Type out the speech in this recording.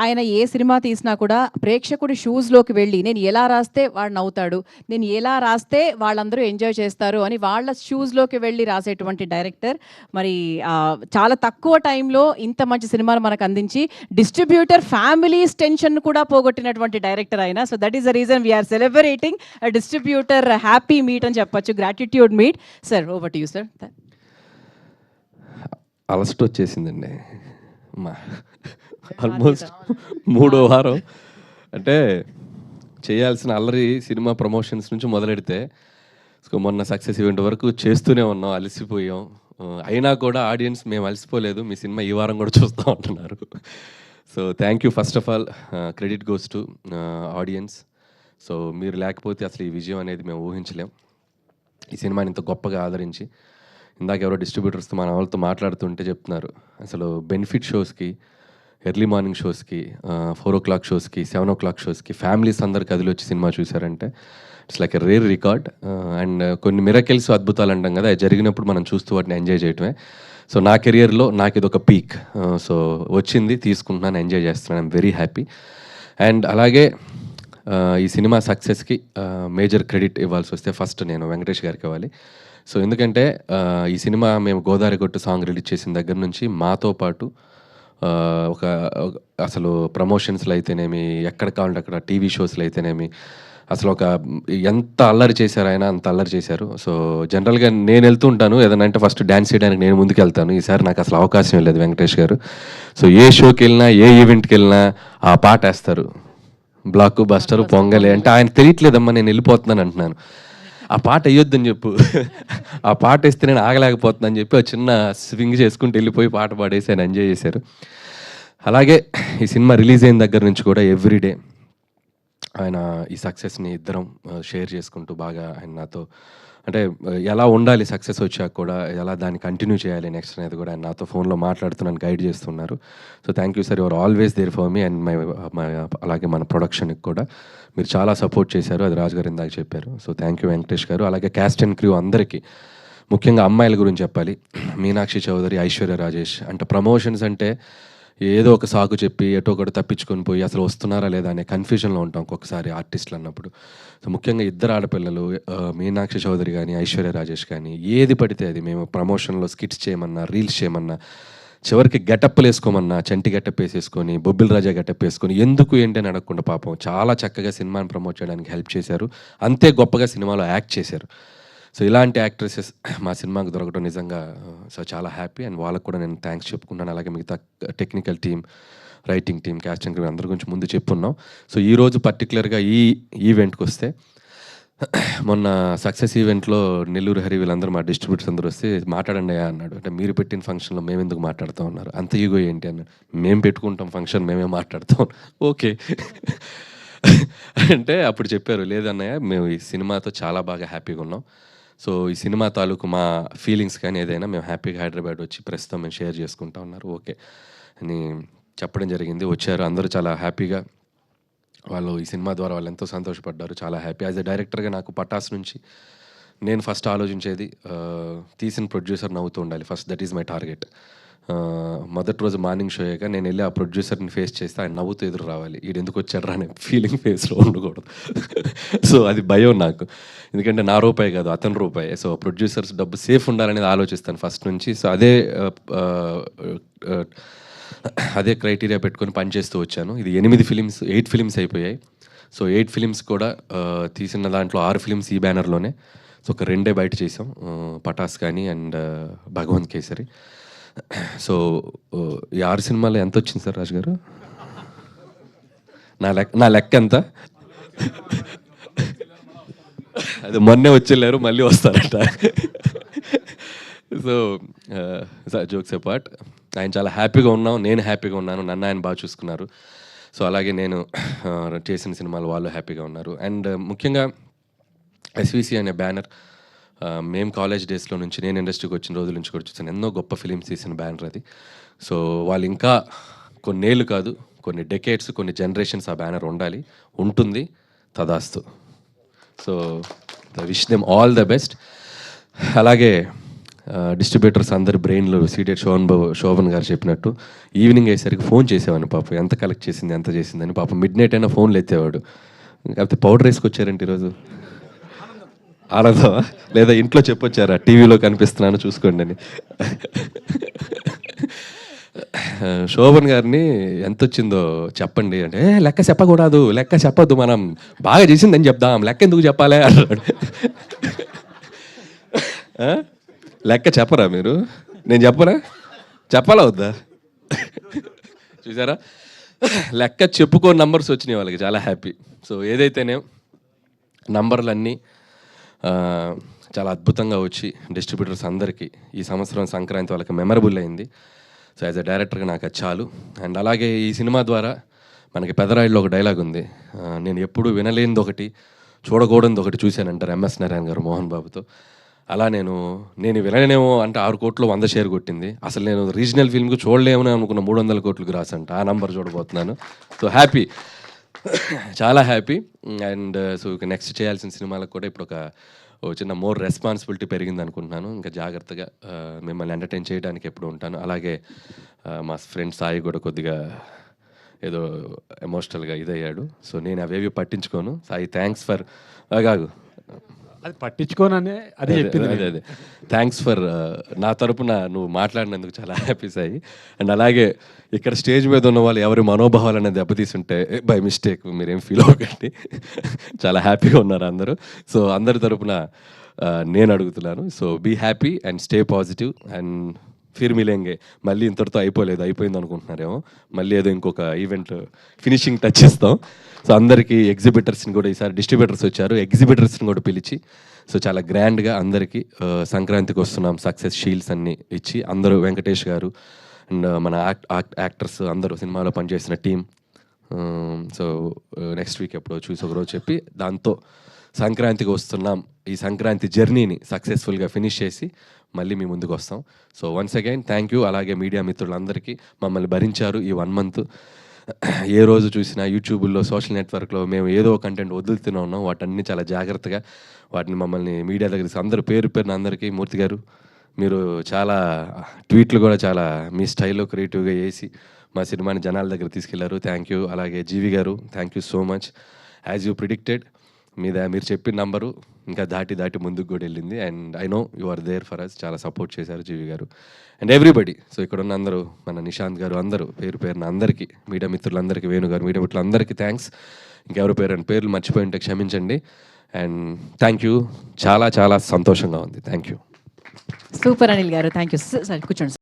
ఆయన ఏ సినిమా తీసినా కూడా ప్రేక్షకుడి షూస్‌లోకి వెళ్ళి నేను ఎలా రాస్తే వాడు నవ్వుతాడు, నేను ఎలా రాస్తే వాళ్ళందరూ ఎంజాయ్ చేస్తారు అని వాళ్ళ షూస్‌లోకి వెళ్ళి రాసేటువంటి డైరెక్టర్. మరి చాలా తక్కువ టైంలో ఇంత మంచి సినిమాను మనకు అందించి డిస్ట్రిబ్యూటర్ ఫ్యామిలీస్ టెన్షన్ కూడా పోగొట్టినటువంటి డైరెక్టర్ ఆయన. So that is the reason we are celebrating distributor happy meet అని చెప్పొచ్చు, gratitude meet. Sir over to you sir. అలసట వచ్చేసిందండి మా ఆల్మోస్ట్ 3వ వారం. అంటే చేయాల్సిన అల్లరి సినిమా ప్రమోషన్స్ నుంచి మొదలెడితే మొన్న సక్సెస్ ఈవెంట్ వరకు చేస్తూనే ఉన్నాం, అలసిపోయాం. అయినా కూడా ఆడియన్స్ మేము అలసిపోలేదు, మీ సినిమా ఈ వారం కూడా చూస్తూ ఉంటున్నారు. So thank you first of all, credit goes to audience. So మీరు లేకపోతే అసలు ఈ విజయం అనేది మేము ఊహించలేం. ఈ సినిమాని ఇంత గొప్పగా ఆదరించి, ఇందాక ఎవరో డిస్ట్రిబ్యూటర్స్తో మన వాళ్ళతో మాట్లాడుతుంటే చెప్తున్నారు, అసలు బెనిఫిట్ షోస్కి, ఎర్లీ మార్నింగ్ షోస్కి, 4 o'clock షోస్కి, 7 o'clock షోస్కి ఫ్యామిలీస్ అందరు కదిలి వచ్చి సినిమా చూసారంటే it's like a rare record. And కొన్ని మిరకిల్స్, అద్భుతాలు అంటాం కదా, అది జరిగినప్పుడు మనం చూస్తూ వాటిని ఎంజాయ్ చేయటమే. సో నా కెరియర్లో నాకు ఇది ఒక పీక్. సో వచ్చింది, తీసుకుంటున్నాను, ఎంజాయ్ చేస్తున్నాను, ఐఎమ్ వెరీ హ్యాపీ. అండ్ అలాగే ఈ సినిమా సక్సెస్కి మేజర్ క్రెడిట్ ఇవ్వాల్సి వస్తే ఫస్ట్ నేను వెంకటేష్ గారికి ఇవ్వాలి. సో ఎందుకంటే ఈ సినిమా మేము గోదావరి గొట్టు సాంగ్ రిలీజ్ చేసిన దగ్గర నుంచి మాతో పాటు ఒక అసలు ప్రమోషన్స్లో అయితేనేమి, ఎక్కడ కావాలంటే అక్కడ టీవీ షోస్లో అయితేనేమి, అసలు ఒక ఎంత అల్లరి చేశారు ఆయన, అంత అల్లరి చేశారు. సో జనరల్గా నేను వెళ్తూ ఉంటాను ఏదైనా అంటే ఫస్ట్ డ్యాన్స్ చేయడానికి నేను ముందుకు వెళ్తాను. ఈసారి నాకు అసలు అవకాశం లేదు వెంకటేష్ గారు. సో ఏ షోకి వెళ్ళినా, ఏ ఈవెంట్కి వెళ్ళినా ఆ పాట వేస్తారు, బ్లాక్ బస్టర్ పొంగలే అంటే ఆయన తెలియట్లేదమ్మా నేను వెళ్ళిపోతున్నాను అంటున్నాను. ఆ పాట వేయొద్దని చెప్పు, ఆ పాట వేస్తే నేను ఆగలేకపోతున్నాను అని చెప్పి ఆ చిన్న స్వింగ్ చేసుకుంటూ వెళ్ళిపోయి పాట పాడేసి ఆయన ఎంజాయ్ చేశారు. అలాగే ఈ సినిమా రిలీజ్ అయిన దగ్గర నుంచి కూడా ఎవ్రీడే ఆయన ఈ సక్సెస్ని ఇద్దరం షేర్ చేసుకుంటూ బాగా ఆయన నాతో అంటే ఎలా ఉండాలి సక్సెస్ వచ్చాక కూడా, ఎలా దాన్ని కంటిన్యూ చేయాలి నెక్స్ట్ అనేది కూడా ఆయన నాతో ఫోన్లో మాట్లాడుతూ నన్ను గైడ్ చేస్తున్నారు. So thank you sir, your always there for me and my అలాగే మన ప్రొడక్షన్కి కూడా మీరు చాలా సపోర్ట్ చేశారు, అది రాజు గారు ఇందాక చెప్పారు. సో థ్యాంక్ యూ వెంకటేష్ గారు. అలాగే క్యాస్ట్ అండ్ క్రూ అందరికీ, ముఖ్యంగా అమ్మాయిల గురించి చెప్పాలి. మీనాక్షి చౌదరి, ఐశ్వర్య రాజేష్. అంటే ప్రమోషన్స్ అంటే ఏదో ఒక సాకు చెప్పి ఎటో ఒకటి తప్పించుకొని పోయి అసలు వస్తున్నారా లేదా అనే కన్ఫ్యూజన్లో ఉంటాం ఒక్కొక్కసారి ఆర్టిస్టులు అన్నప్పుడు. సో ముఖ్యంగా ఇద్దరు ఆడపిల్లలు, మీనాక్షి చౌదరి కానీ ఐశ్వర్య రాజేష్ కానీ, ఏది పడితే అది మేము ప్రమోషన్లో స్కిట్స్ చేయమన్నా, రీల్స్ చేయమన్నా, చివరికి గెటప్లు వేసుకోమన్నా చంటి గెటప్ వేసేసుకొని, బొబ్బిల్ రాజా గెటప్ వేసుకొని, ఎందుకు ఏంటి అని అడగకుండా పాపం చాలా చక్కగా సినిమాని ప్రమోట్ చేయడానికి హెల్ప్ చేశారు. అంతే గొప్పగా సినిమాలో యాక్ట్ చేశారు. సో ఇలాంటి యాక్ట్రెసెస్ మా సినిమాకు దొరకడం నిజంగా సో చాలా హ్యాపీ. అండ్ వాళ్ళకు కూడా నేను థ్యాంక్స్ చెప్పుకున్నాను. అలాగే మిగతా technical team, writing team, casting team అందరి గురించి ముందు చెప్పున్నాం. సో ఈరోజు పర్టికులర్గా ఈ ఈవెంట్కి వస్తే, మొన్న సక్సెస్ ఈవెంట్లో నెల్లూరు హరి వీళ్ళందరూ మా డిస్ట్రిబ్యూటర్స్ అందరూ వస్తే మాట్లాడండి అన్నాడు. అంటే మీరు పెట్టిన ఫంక్షన్లో మేము ఎందుకు మాట్లాడుతూ ఉన్నారు, అంత ఈగో ఏంటి అన్నాడు. మేము పెట్టుకుంటాం ఫంక్షన్, మేమే మాట్లాడతాం. ఓకే అంటే అప్పుడు చెప్పారు, లేదన్నయ్య మేము ఈ సినిమాతో చాలా బాగా హ్యాపీగా ఉన్నాం. సో ఈ సినిమా తాలూకు మా ఫీలింగ్స్ కానీ ఏదైనా మేము హ్యాపీగా హైదరాబాద్ వచ్చి ప్రస్తుతం మేము షేర్ చేసుకుంటా ఉన్నారు ఓకే అని చెప్పడం జరిగింది. వచ్చారు అందరూ చాలా హ్యాపీగా, వాళ్ళు ఈ సినిమా ద్వారా వాళ్ళు ఎంతో సంతోషపడ్డారు, చాలా హ్యాపీ. యాజ్ ఎ డైరెక్టర్గా నాకు పటాస్ నుంచి నేను ఫస్ట్ ఆలోచించేది తీసిన ప్రొడ్యూసర్ నవ్వుతూ ఉండాలి first, that is my target. మొదటి రోజు మార్నింగ్ షో అయ్యాక నేను వెళ్ళి ఆ ప్రొడ్యూసర్ని ఫేస్ చేస్తే ఆయన నవ్వుతూ ఎదురు రావాలి, వీడు ఎందుకు వచ్చాడు అనే ఫీలింగ్ ఫేస్లో ఉండకూడదు. సో అది భయం నాకు, ఎందుకంటే నా రూపాయి కాదు అతని రూపాయి. సో ప్రొడ్యూసర్స్ డబ్బు సేఫ్ ఉండాలనేది ఆలోచిస్తాను ఫస్ట్ నుంచి. సో అదే క్రైటీరియా పెట్టుకొని పనిచేస్తూ వచ్చాను. ఇది 8 ఫిలిమ్స్ అయిపోయాయి. సో 8 ఫిలిమ్స్ కూడా తీసిన దాంట్లో 6 ఫిలిమ్స్ ఈ బ్యానర్లోనే. సో ఒక 2 బయట చేసాం, పటాస్ కానీ అండ్ భగవంత్ కేసరి. సో ఈ 6 సినిమాలో ఎంత వచ్చింది సార్ రాజు గారు? నా లెక్క ఎంత? అది మొన్నే వచ్చేళ్ళారు, మళ్ళీ వస్తారట. సో జోక్స్ అపార్ట్, ఆయన చాలా హ్యాపీగా ఉన్నాం, నేను హ్యాపీగా ఉన్నాను, నన్ను ఆయన బాగా చూసుకున్నారు. సో అలాగే నేను చేసిన సినిమాలు వాళ్ళు హ్యాపీగా ఉన్నారు. అండ్ ముఖ్యంగా ఎస్విసి అనే బ్యానర్ మేము కాలేజ్ డేస్లో నుంచి, నేను ఇండస్ట్రీకి వచ్చిన రోజుల నుంచి కూడా చూసాను, ఎన్నో గొప్ప ఫిలిమ్స్ తీసిన బ్యానర్ అది. సో వాళ్ళు ఇంకా కొన్నేళ్ళు కాదు, కొన్ని డెకేడ్స్, కొన్ని జనరేషన్స్ ఆ బ్యానర్ ఉండాలి, ఉంటుంది, తదాస్తు. So wish them all the best. అలాగే డిస్ట్రిబ్యూటర్స్ అందరి బ్రెయిన్లో సీటెడ్ శోభన్ గారు చెప్పినట్టు ఈవినింగ్ అయ్యేసరికి ఫోన్ చేసేవాడిని పాపం, ఎంత కలెక్ట్ చేసింది ఎంత చేసిందని. పాపం మిడ్ నైట్ అయినా ఫోన్లు ఎత్తేవాడు. కాకపోతే పౌడర్ వేసుకొచ్చారంటే ఈరోజు ఆనందమా, లేదా ఇంట్లో చెప్పొచ్చారా టీవీలో కనిపిస్తున్నాను చూసుకోండి అని. శోభన్ గారిని ఎంత వచ్చిందో చెప్పండి అంటే, లెక్క చెప్పకూడదు, లెక్క చెప్పొద్దు, మనం బాగా చేసిందని చెప్దాం, లెక్క ఎందుకు చెప్పాలి అన్నాడు. లెక్క చెప్పరా మీరు? నేను చెప్పరా? చెప్పాలా వద్దా? చూసారా, లెక్క చెప్పుకోని నంబర్స్ వచ్చినాయి వాళ్ళకి, చాలా హ్యాపీ. సో ఏదైతేనే నంబర్లన్నీ చాలా అద్భుతంగా వచ్చి డిస్ట్రిబ్యూటర్స్ అందరికీ ఈ సంవత్సరం సంక్రాంతి వాళ్ళకి మెమరబుల్ అయింది. సో యాజ్ అ డైరెక్టర్గా నాకు అది చాలు. అండ్ అలాగే ఈ సినిమా ద్వారా మనకి పెదరాయిలో ఒక డైలాగ్ ఉంది, నేను ఎప్పుడు వినలేనిది ఒకటి చూడకూడనిది ఒకటి చూశానంటారు ఎంఎస్ నారాయణ గారు మోహన్ బాబుతో. అలా నేను వినలేనేమో అంటే 6 కోట్లు 100 షేర్ కొట్టింది. అసలు నేను రీజనల్ ఫిల్మ్కి చూడలేమని అనుకున్న 300 కోట్లకు రాసంట. ఆ నంబర్ చూడబోతున్నాను. సో హ్యాపీ, చాలా హ్యాపీ. అండ్ సో ఇక నెక్స్ట్ చేయాల్సిన సినిమాలకు కూడా ఇప్పుడు ఒక చిన్న మోర్ రెస్పాన్సిబిలిటీ పెరిగింది అనుకుంటున్నాను. ఇంకా జాగ్రత్తగా మిమ్మల్ని ఎంటర్టైన్ చేయడానికి ఎప్పుడు ఉంటాను. అలాగే మా ఫ్రెండ్ సాయి కూడా కొద్దిగా ఏదో ఎమోషనల్గా ఇదయ్యాడు. సో నేను అవేవి పట్టించుకోను. సాయి థ్యాంక్స్ ఫర్ కాదు అది పట్టించుకోననే అదే చెప్పింది. అదే థ్యాంక్స్ ఫర్ నా తరపున నువ్వు మాట్లాడినందుకు చాలా హ్యాపీ సాయి. అండ్ అలాగే ఇక్కడ స్టేజ్ మీద ఉన్న వాళ్ళు ఎవరి మనోభావాలు అనేది దెబ్బతీస్తుంటే బై మిస్టేక్ మీరేం ఫీల్ అవ్వకండి. చాలా హ్యాపీగా ఉన్నారు అందరూ. సో అందరి తరపున నేను అడుగుతున్నాను, so be happy and stay positive and ఫిర్ మిలేంగే. మళ్ళీ ఇంతటితో అయిపోయింది అనుకుంటున్నారేమో, మళ్ళీ ఏదో ఇంకొక ఈవెంట్ ఫినిషింగ్ టచ్ ఇస్తాం. సో అందరికీ ఎగ్జిబిటర్స్ని కూడా, ఈసారి డిస్ట్రిబ్యూటర్స్ వచ్చారు, ఎగ్జిబిటర్స్ని కూడా పిలిచి సో చాలా గ్రాండ్గా అందరికీ సంక్రాంతికి వస్తున్నాం సక్సెస్ షీల్డ్స్ అన్నీ ఇచ్చి, అందరూ వెంకటేష్ గారు అండ్ మన యాక్టర్స్ అందరూ సినిమాలో పనిచేసిన టీం, సో నెక్స్ట్ వీక్ ఎప్పుడో చూసి ఒకరోజు చెప్పి దాంతో సంక్రాంతికి వస్తున్నాం, ఈ సంక్రాంతి జర్నీని సక్సెస్ఫుల్గా ఫినిష్ చేసి మళ్ళీ మీ ముందుకు వస్తాం. So once again thank you. అలాగే మీడియా మిత్రులందరికీ మమ్మల్ని భరించారు ఈ 1 month. ఏ రోజు చూసినా యూట్యూబ్లో సోషల్ నెట్వర్క్లో మేము ఏదో కంటెంట్ వదులుతూనే ఉన్నాం. వాటన్ని చాలా జాగ్రత్తగా వాటిని మమ్మల్ని మీడియా దగ్గర అందరూ పేరు అందరికీ, మూర్తి గారు మీరు చాలా ట్వీట్లు కూడా చాలా మీ స్టైల్లో క్రియేటివ్గా వేసి మా సినిమాని జనాల దగ్గర తీసుకెళ్లారు. Thank you. అలాగే జీవి గారు thank you so much. As you predicted మీరు చెప్పిన నంబరు ఇంకా దాటి ముందుకు కూడా వెళ్ళింది. And I know you are there for us. చాలా సపోర్ట్ చేశారు జీవి గారు అండ్ ఎవ్రీబడి. సో ఇక్కడ ఉన్న అందరూ, మన నిశాంత్ గారు, అందరూ పేరున అందరికీ, మీడియా మిత్రులందరికీ, వేణు గారు, మీడియా మిత్రులందరికీ థ్యాంక్స్. ఇంకెవరు పేర్లు మర్చిపోయి ఉంటే క్షమించండి. And thank you. చాలా చాలా సంతోషంగా ఉంది. Thank you. సూపర్ అనిల్ గారు, థ్యాంక్ యూ సార్. కూర్చోండి.